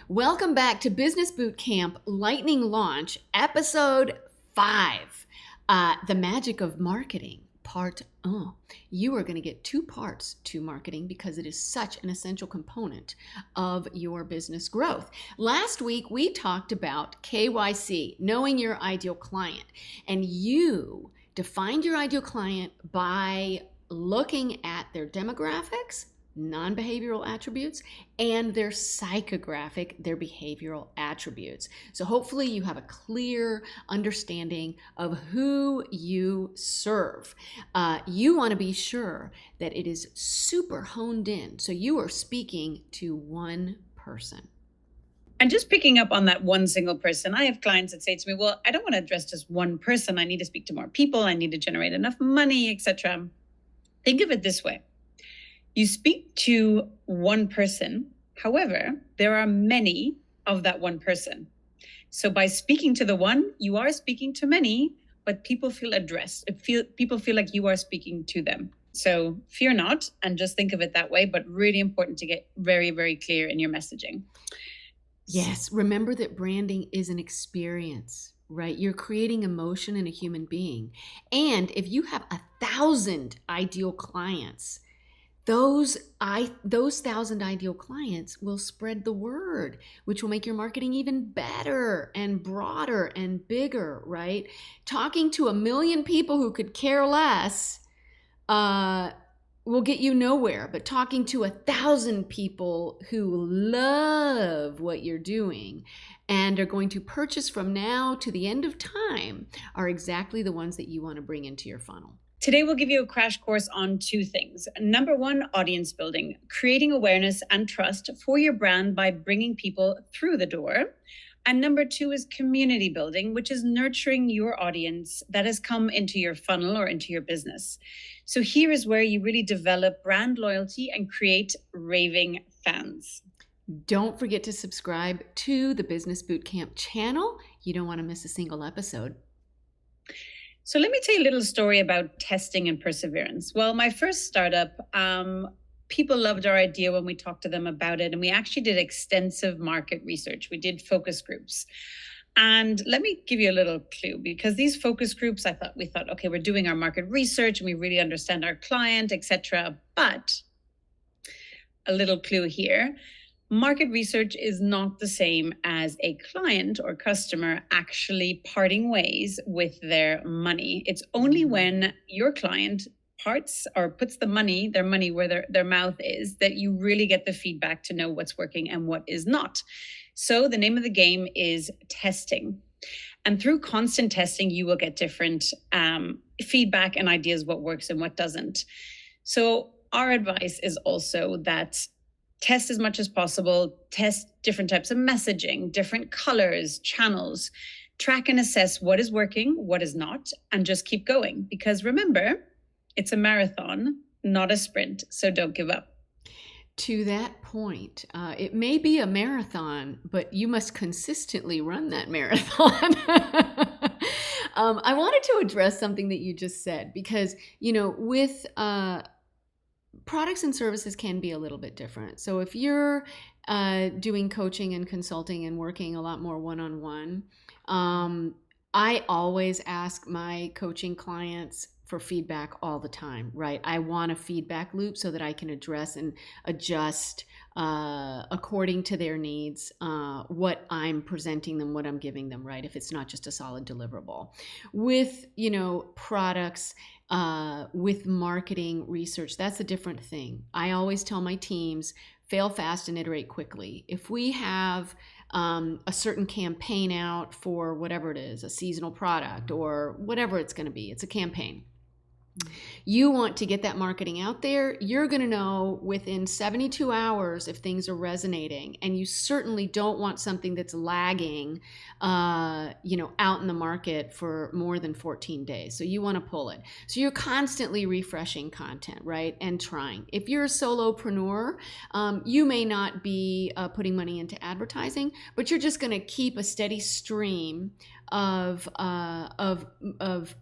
Welcome back to Business Bootcamp Lightning Launch, Episode 5, The Magic of Marketing, Part 1. You are going to get 2 parts to marketing because it is such an essential component of your business growth. Last week, we talked about KYC, knowing your ideal client, and you defined your ideal client by looking at their demographics, non-behavioral attributes, and their psychographic, their behavioral attributes. So hopefully you have a clear understanding of who you serve. You want to be sure that it is super honed in, so you are speaking to one person. And just picking up on that one single person, I have clients that say to me, well, I don't want to address just one person. I need to speak to more people. I need to generate enough money, etc. Think of it this way. You speak to one person. However, there are many of that one person. So by speaking to the one, you are speaking to many, but people feel addressed. People feel like you are speaking to them. So fear not, and just think of it that way, but really important to get very, very clear in your messaging. Yes, remember that branding is an experience, right? You're creating emotion in a human being. And if you have 1,000 ideal clients, those 1,000 ideal clients will spread the word, which will make your marketing even better and broader and bigger, right? Talking to 1 million people who could care less will get you nowhere, but talking to 1,000 people who love what you're doing and are going to purchase from now to the end of time are exactly the ones that you want to bring into your funnel. Today, we'll give you a crash course on 2 things. Number 1, audience building, creating awareness and trust for your brand by bringing people through the door. And number 2 is community building, which is nurturing your audience that has come into your funnel or into your business. So here is where you really develop brand loyalty and create raving fans. Don't forget to subscribe to the Business Bootcamp channel. You don't want to miss a single episode. So let me tell you a little story about testing and perseverance. Well, my first startup, people loved our idea when we talked to them about it. And we actually did extensive market research. We did focus groups. And let me give you a little clue, because these focus groups, we thought, okay, we're doing our market research and we really understand our client, etc. But a little clue here. Market research is not the same as a client or customer actually parting ways with their money. It's only when your client parts or puts their money where their mouth is that you really get the feedback to know what's working and what is not. So the name of the game is testing. And through constant testing, you will get different feedback and ideas what works and what doesn't. So our advice is also that test as much as possible, test different types of messaging, different colors, channels, track and assess what is working, what is not, and just keep going. Because remember, it's a marathon, not a sprint, so don't give up. To that point, it may be a marathon, but you must consistently run that marathon. I wanted to address something that you just said, because, with products and services can be a little bit different. So if you're doing coaching and consulting and working a lot more one-on-one, I always ask my coaching clients for feedback all the time, right? I want a feedback loop so that I can address and adjust according to their needs, what I'm presenting them, what I'm giving them, right? If it's not just a solid deliverable. With, products, with marketing research, that's a different thing. I always tell my teams, fail fast and iterate quickly. If we have a certain campaign out for whatever it is, a seasonal product or whatever it's going to be, it's a campaign. You want to get that marketing out there. You're going to know within 72 hours if things are resonating, and you certainly don't want something that's lagging, out in the market for more than 14 days. So you want to pull it. So you're constantly refreshing content, right? And trying. If you're a solopreneur, you may not be putting money into advertising, but you're just going to keep a steady stream of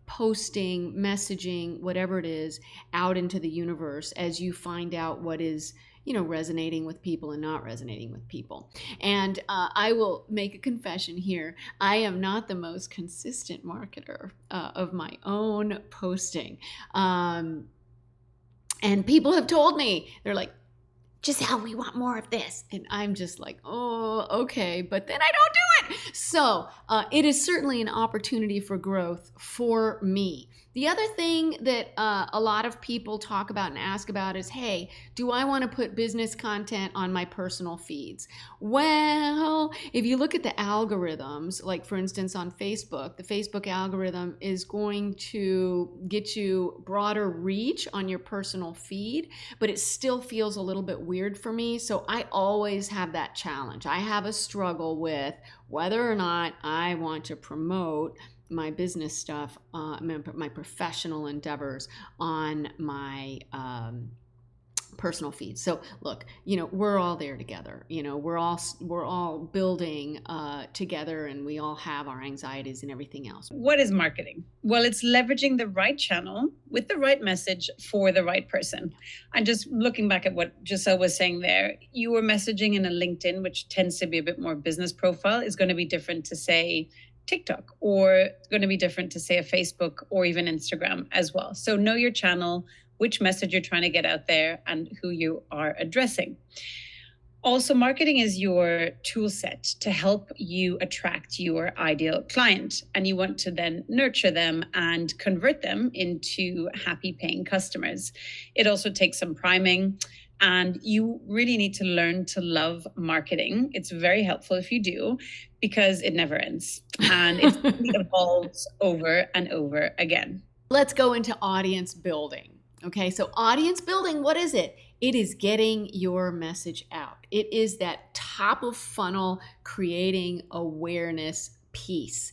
posting, messaging, whatever it is, out into the universe as you find out what is, resonating with people and not resonating with people. And I will make a confession here. I am not the most consistent marketer of my own posting. And people have told me, they're like, Giselle, we want more of this. And I'm just like, oh, okay. But then I don't do it. So it is certainly an opportunity for growth for me. The other thing that a lot of people talk about and ask about is, hey, do I want to put business content on my personal feeds? Well, if you look at the algorithms, like for instance on Facebook, the Facebook algorithm is going to get you broader reach on your personal feed, but it still feels a little bit weird for me. So I always have that challenge. I have a struggle with whether or not I want to promote my business stuff, my professional endeavors on my personal feed. So look, we're all there together. We're all building together, and we all have our anxieties and everything else. What is marketing? Well, it's leveraging the right channel with the right message for the right person. And just looking back at what Giselle was saying there, you were messaging in a LinkedIn, which tends to be a bit more business profile, is going to be different to say TikTok, or going to be different to say a Facebook or even Instagram as well. So know your channel, which message you're trying to get out there, and who you are addressing. Also, marketing is your tool set to help you attract your ideal client, and you want to then nurture them and convert them into happy paying customers. It also takes some priming, and you really need to learn to love marketing. It's very helpful if you do, because it never ends and it evolves over and over again. Let's go into audience building. Okay, so audience building, what is it? It is getting your message out. It is that top of funnel creating awareness piece.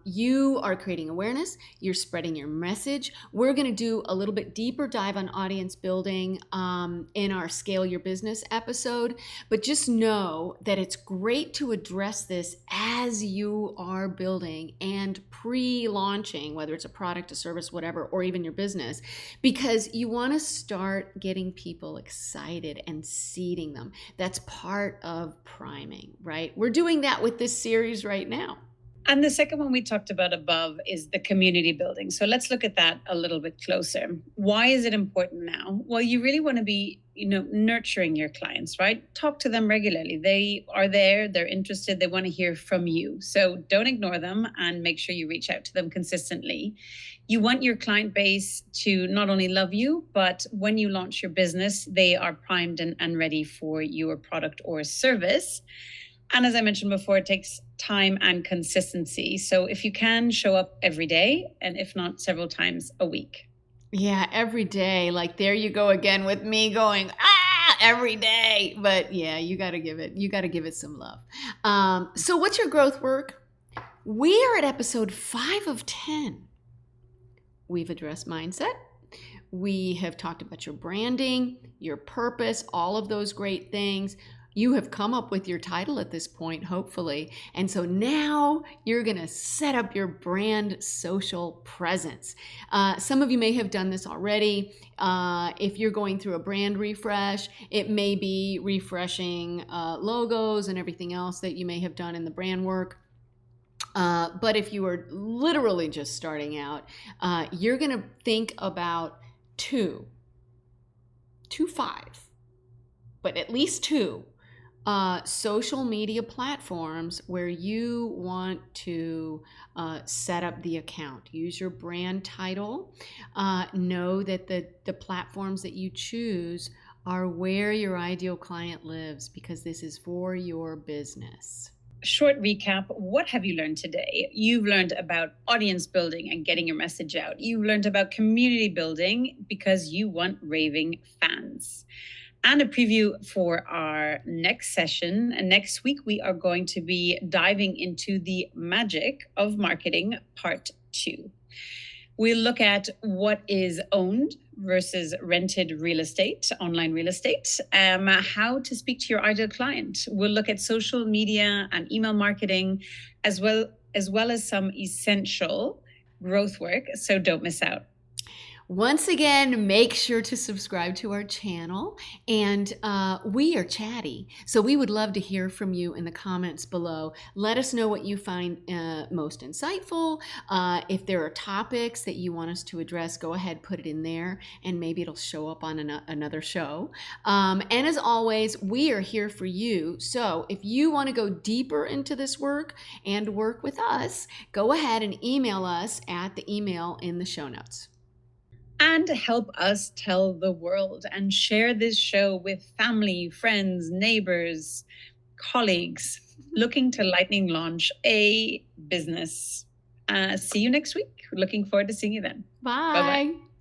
You are creating awareness, you're spreading your message. We're going to do a little bit deeper dive on audience building in our Scale Your Business episode, but just know that it's great to address this as you are building and pre-launching, whether it's a product, a service, whatever, or even your business, because you want to start getting people excited and seeding them. That's part of priming, right? We're doing that with this series right now. And the second one we talked about above is the community building. So let's look at that a little bit closer. Why is it important now? Well, you really want to be, nurturing your clients, right? Talk to them regularly. They are there, they're interested, they want to hear from you. So don't ignore them and make sure you reach out to them consistently. You want your client base to not only love you, but when you launch your business, they are primed and ready for your product or service. And as I mentioned before, it takes time and consistency. So if you can, show up every day, and if not, several times a week. Yeah, every day. Like, there you go again with me going, every day. But yeah, you got to give it some love. So what's your growth work? We are at episode 5 of 10. We've addressed mindset. We have talked about your branding, your purpose, all of those great things. You have come up with your title at this point, hopefully. And so now you're going to set up your brand social presence. Some of you may have done this already. If you're going through a brand refresh, it may be refreshing logos and everything else that you may have done in the brand work. But if you are literally just starting out, you're going to think about 5, but at least 2. Social media platforms where you want to set up the account. Use your brand title. Know that the platforms that you choose are where your ideal client lives, because this is for your business. Short recap, what have you learned today? You've learned about audience building and getting your message out. You've learned about community building because you want raving fans. And a preview for our next session. And next week, we are going to be diving into the magic of marketing, part 2. We'll look at what is owned versus rented real estate, online real estate, how to speak to your ideal client. We'll look at social media and email marketing, as well as some essential growth work. So don't miss out. Once again, make sure to subscribe to our channel. And we are chatty, so we would love to hear from you in the comments below. Let us know what you find most insightful. If there are topics that you want us to address, go ahead, put it in there, and maybe it'll show up on another show. And as always, we are here for you. So if you want to go deeper into this work and work with us, go ahead and email us at the email in the show notes. And help us tell the world and share this show with family, friends, neighbors, colleagues looking to lightning launch a business. See you next week. Looking forward to seeing you then. Bye. Bye-bye.